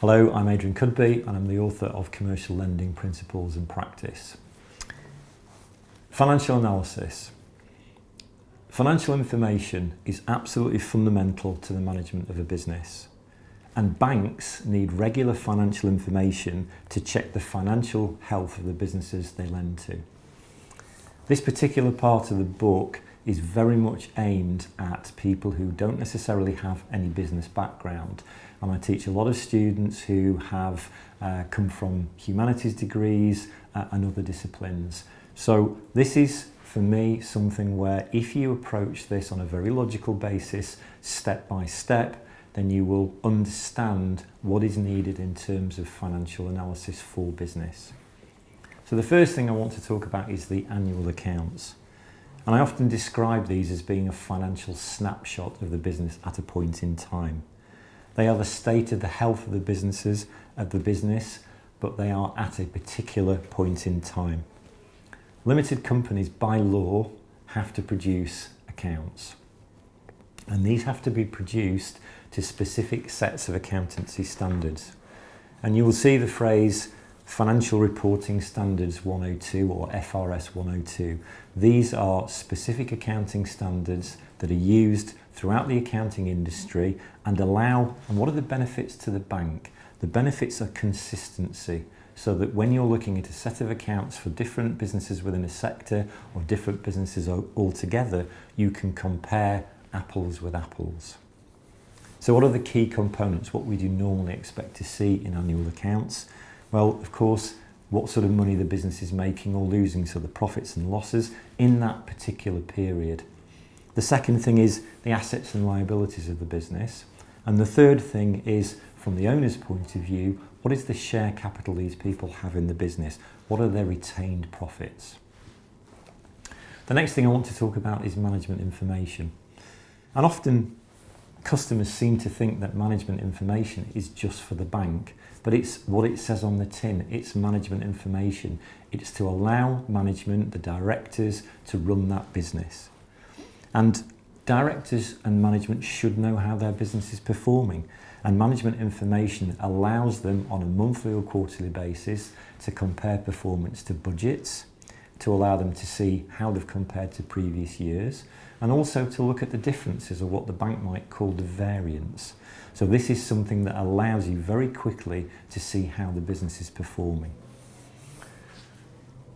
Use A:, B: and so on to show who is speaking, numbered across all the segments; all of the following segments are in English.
A: Hello, I'm Adrian Cudby and I'm the author of Commercial Lending Principles and Practice. Financial analysis. Financial information is absolutely fundamental to the management of a business, and banks need regular financial information to check the financial health of the businesses they lend to. This particular part of the book is very much aimed at people who don't necessarily have any business background, and I teach a lot of students who have come from humanities degrees and other disciplines. So this is, for me, something where if you approach this on a very logical basis, step by step, then you will understand what is needed in terms of financial analysis for business. So the first thing I want to talk about is the annual accounts. And I often describe these as being a financial snapshot of the business at a point in time. They are the state of the health of the business, but they are at a particular point in time. Limited companies, by law, have to produce accounts. And these have to be produced to specific sets of accountancy standards. And you will see the phrase Financial Reporting Standards 102 or FRS 102. These are specific accounting standards that are used throughout the accounting industry and what are the benefits to the bank? The benefits are consistency, so that when you're looking at a set of accounts for different businesses within a sector or different businesses altogether, you can compare apples with apples. So what are the key components? What we do normally expect to see in annual accounts? Well, of course, what sort of money the business is making or losing, so the profits and losses in that particular period. The second thing is the assets and liabilities of the business. And the third thing is, from the owner's point of view, what is the share capital these people have in the business? What are their retained profits? The next thing I want to talk about is management information. And often customers seem to think that management information is just for the bank, but it's what it says on the tin. It's management information. It's to allow management, the directors, to run that business. And directors and management should know how their business is performing. And management information allows them on a monthly or quarterly basis to compare performance to budgets, to allow them to see how they've compared to previous years, and also to look at the differences or what the bank might call the variance. So this is something that allows you very quickly to see how the business is performing.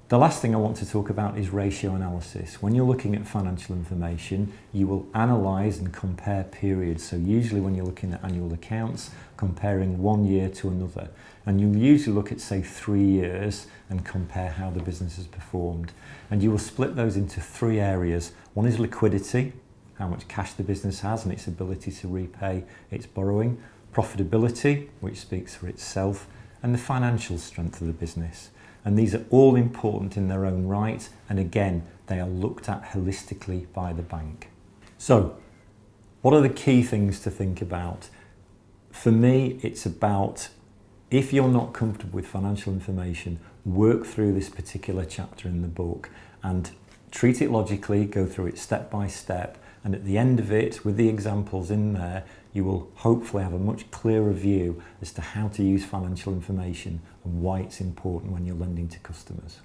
A: The last thing I want to talk about is ratio analysis. When you're looking at financial information, you will analyse and compare periods. So usually when you're looking at annual accounts, comparing one year to another. And you'll usually look at, say, 3 years and compare how the business has performed. And you will split those into 3 areas. One is liquidity, how much cash the business has and its ability to repay its borrowing. Profitability, which speaks for itself, and the financial strength of the business. And these are all important in their own right, and again, they are looked at holistically by the bank. So, what are the key things to think about? For me, it's about, if you're not comfortable with financial information, work through this particular chapter in the book and treat it logically, go through it step by step, and at the end of it, with the examples in there, you will hopefully have a much clearer view as to how to use financial information and why it's important when you're lending to customers.